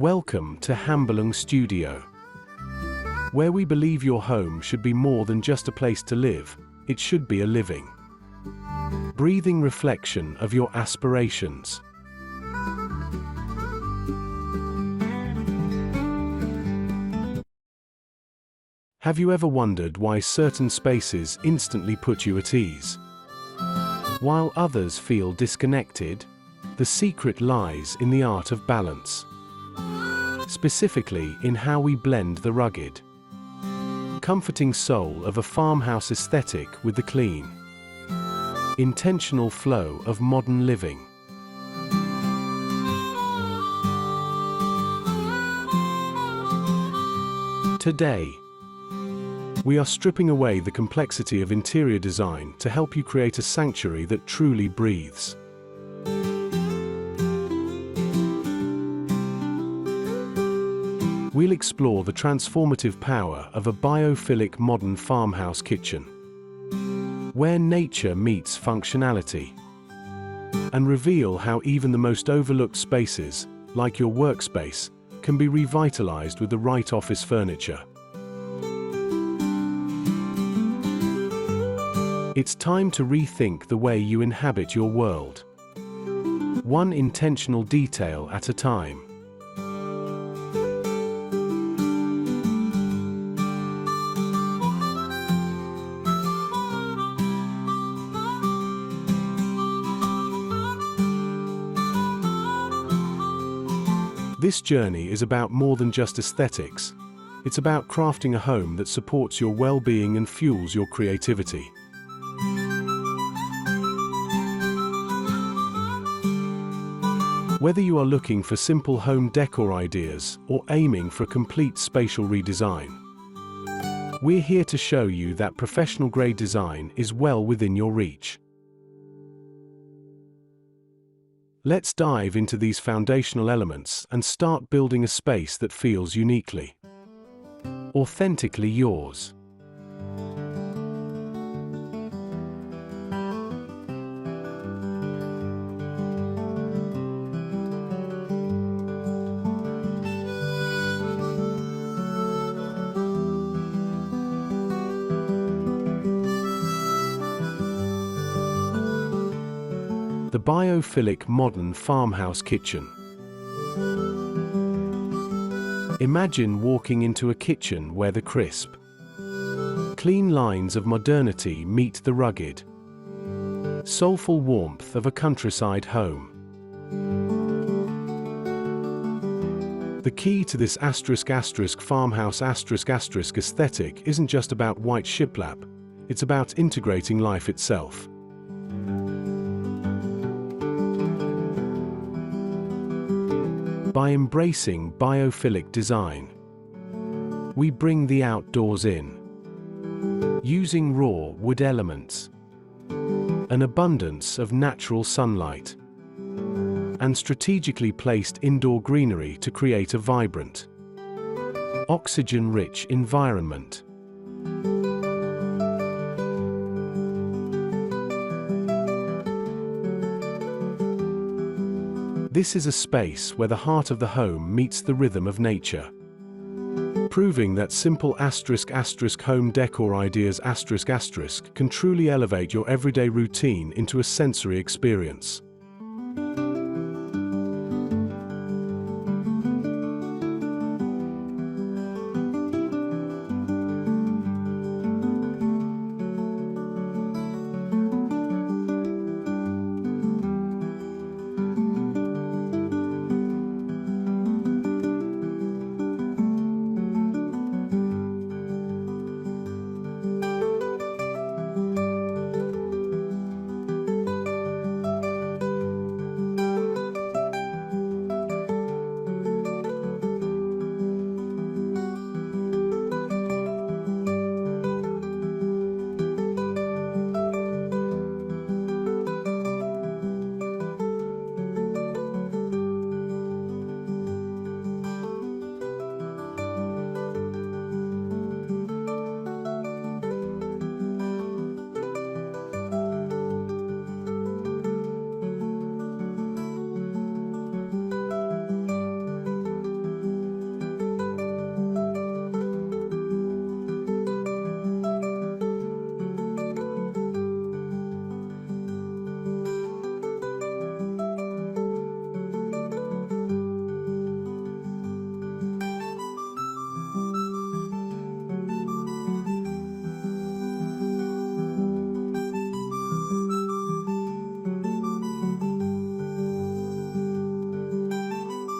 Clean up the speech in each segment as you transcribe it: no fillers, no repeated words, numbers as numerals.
Welcome to Hambelung Studio, where we believe your home should be more than just a place to live, it should be a living, breathing reflection of your aspirations. Have you ever wondered why certain spaces instantly put you at ease, while others feel disconnected? The secret lies in the art of balance, specifically in how we blend the rugged, comforting soul of a farmhouse aesthetic with the clean, intentional flow of modern living. Today, we are stripping away the complexity of interior design to help you create a sanctuary that truly breathes. We'll explore the transformative power of a biophilic modern farmhouse kitchen, where nature meets functionality, and reveal how even the most overlooked spaces, like your workspace, can be revitalized with the right office furniture. It's time to rethink the way you inhabit your world, one intentional detail at a time. This journey is about more than just aesthetics. It's about crafting a home that supports your well-being and fuels your creativity. Whether you are looking for simple home decor ideas or aiming for a complete spatial redesign, we're here to show you that professional-grade design is well within your reach. Let's dive into these foundational elements and start building a space that feels uniquely, authentically yours. The biophilic modern farmhouse kitchen. Imagine walking into a kitchen where the crisp, clean lines of modernity meet the rugged, soulful warmth of a countryside home. The key to this farmhouse aesthetic isn't just about white shiplap, it's about integrating life itself. By embracing biophilic design, we bring the outdoors in, using raw wood elements, an abundance of natural sunlight, and strategically placed indoor greenery to create a vibrant, oxygen-rich environment. This is a space where the heart of the home meets the rhythm of nature, proving that simple home decor ideas can truly elevate your everyday routine into a sensory experience.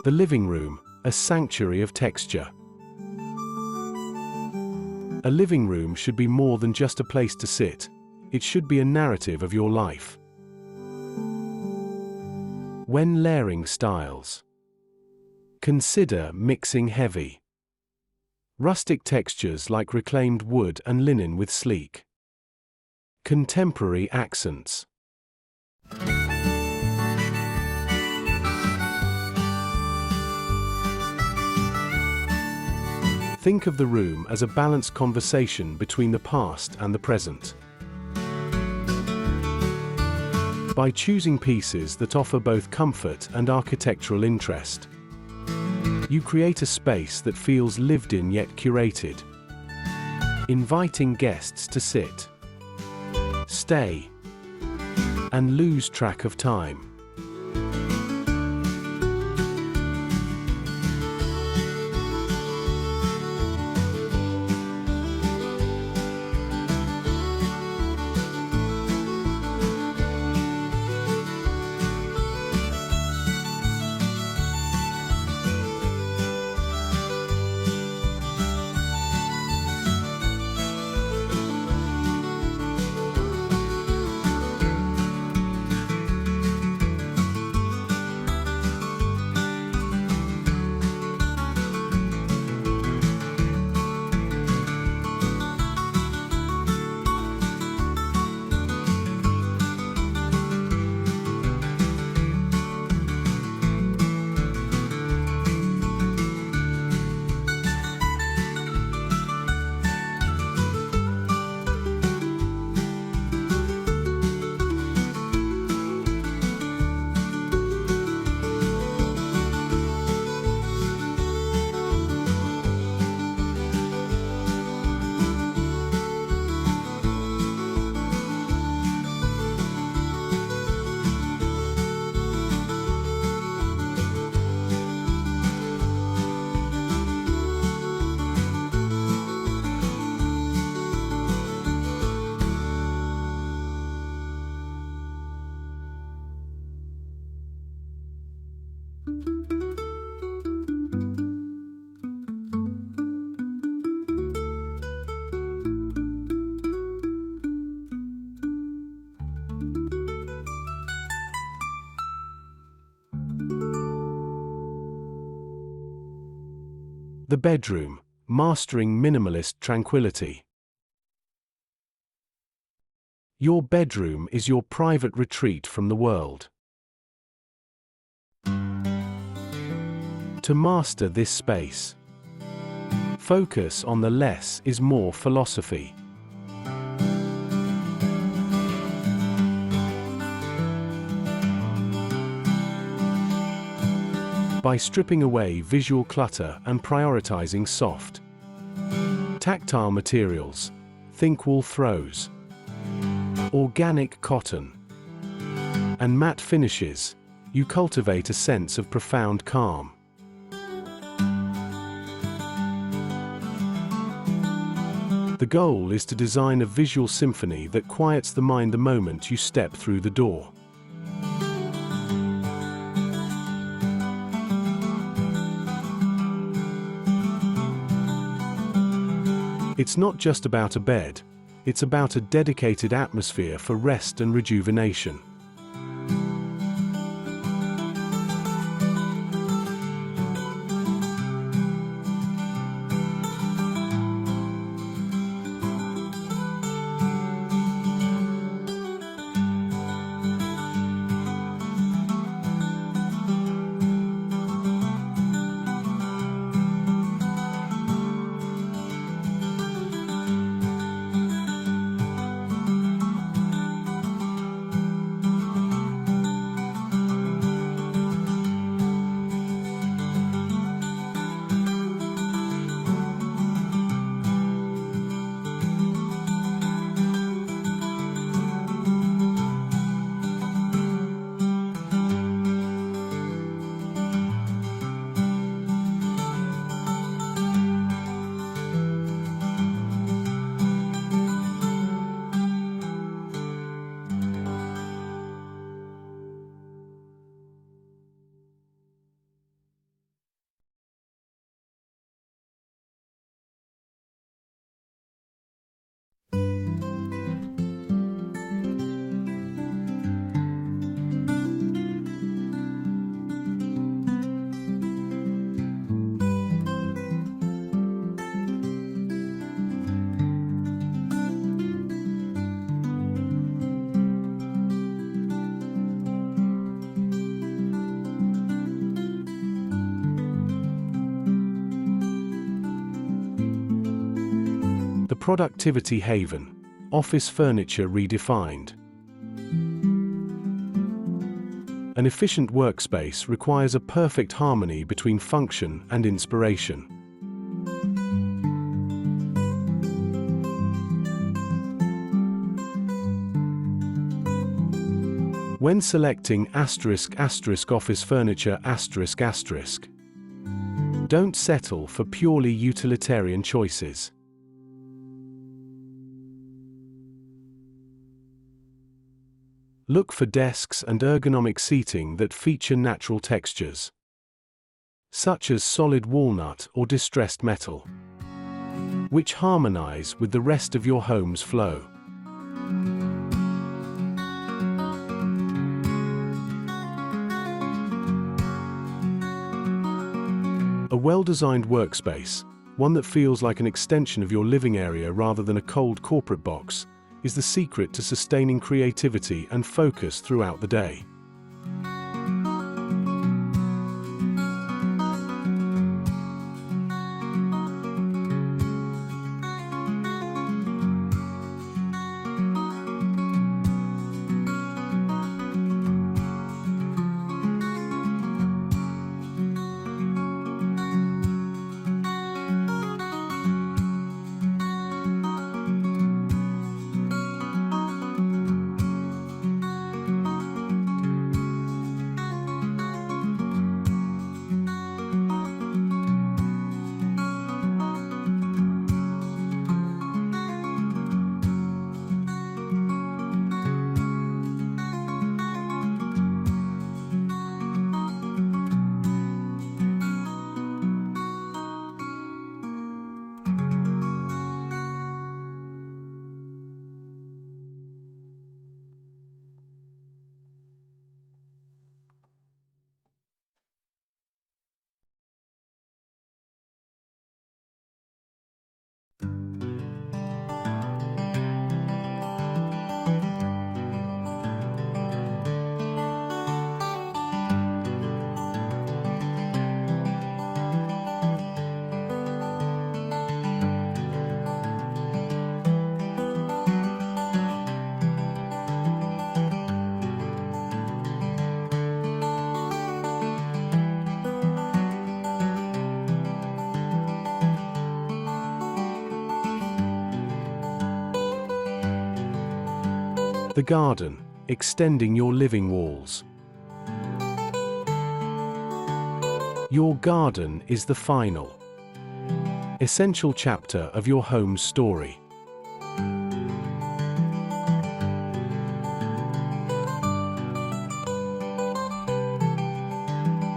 The living room, a sanctuary of texture. A living room should be more than just a place to sit. It should be a narrative of your life. When layering styles, consider mixing heavy, rustic textures like reclaimed wood and linen with sleek, contemporary accents. Think of the room as a balanced conversation between the past and the present. By choosing pieces that offer both comfort and architectural interest, you create a space that feels lived in yet curated, inviting guests to sit, stay, and lose track of time. The bedroom, mastering minimalist tranquility. Your bedroom is your private retreat from the world. To master this space, focus on the less is more philosophy. By stripping away visual clutter and prioritizing soft, tactile materials, think wool throws, organic cotton, and matte finishes, you cultivate a sense of profound calm. The goal is to design a visual symphony that quiets the mind the moment you step through the door. It's not just about a bed, it's about a dedicated atmosphere for rest and rejuvenation. productivity haven, office furniture redefined. An efficient workspace requires a perfect harmony between function and inspiration. When selecting *** office furniture ***, don't settle for purely utilitarian choices. Look for desks and ergonomic seating that feature natural textures, such as solid walnut or distressed metal, which harmonize with the rest of your home's flow. A well-designed workspace, one that feels like an extension of your living area rather than a cold corporate box, is the secret to sustaining creativity and focus throughout the day. The garden, extending your living walls. Your garden is the final, essential chapter of your home's story.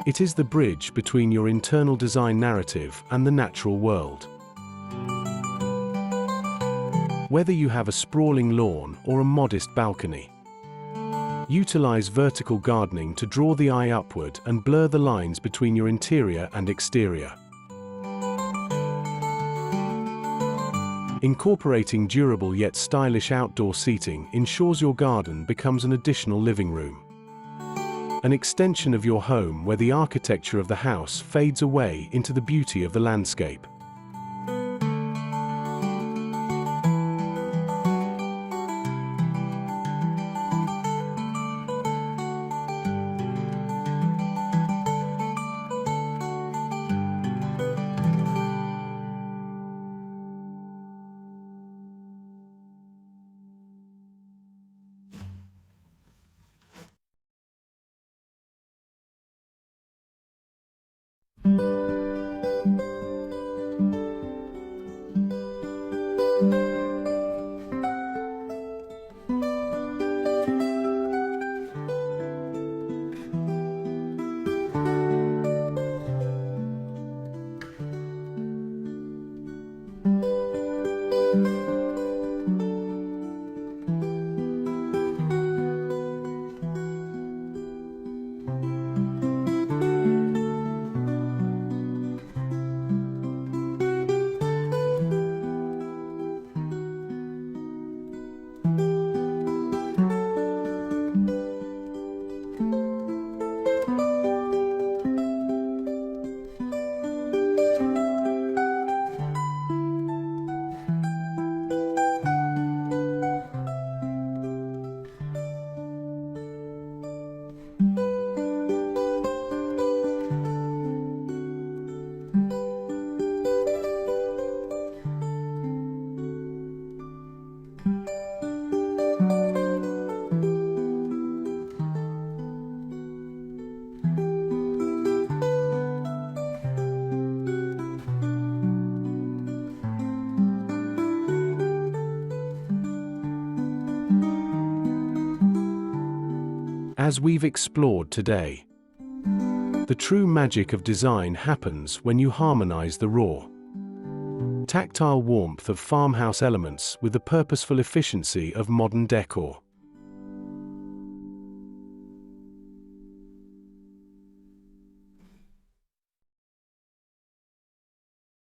It is the bridge between your internal design narrative and the natural world. Whether you have a sprawling lawn or a modest balcony, utilize vertical gardening to draw the eye upward and blur the lines between your interior and exterior. Incorporating durable yet stylish outdoor seating ensures your garden becomes an additional living room, an extension of your home where the architecture of the house fades away into the beauty of the landscape. As we've explored today, the true magic of design happens when you harmonize the raw, tactile warmth of farmhouse elements with the purposeful efficiency of modern decor.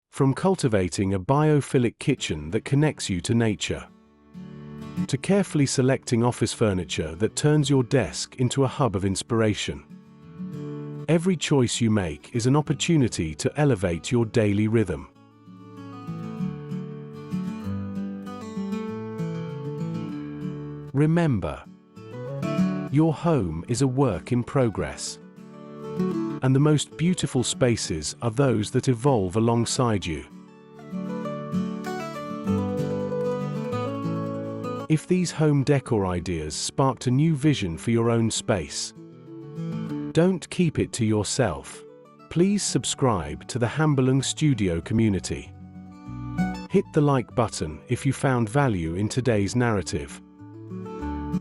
From cultivating a biophilic kitchen that connects you to nature, to carefully selecting office furniture that turns your desk into a hub of inspiration, every choice you make is an opportunity to elevate your daily rhythm. Remember, your home is a work in progress, and the most beautiful spaces are those that evolve alongside you. If these home decor ideas sparked a new vision for your own space, don't keep it to yourself. Please subscribe to the Hambalung Studio community. Hit the like button if you found value in today's narrative,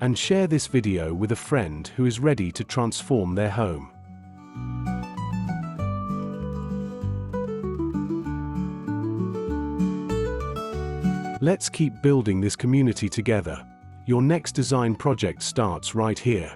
and share this video with a friend who is ready to transform their home. Let's keep building this community together. Your next design project starts right here.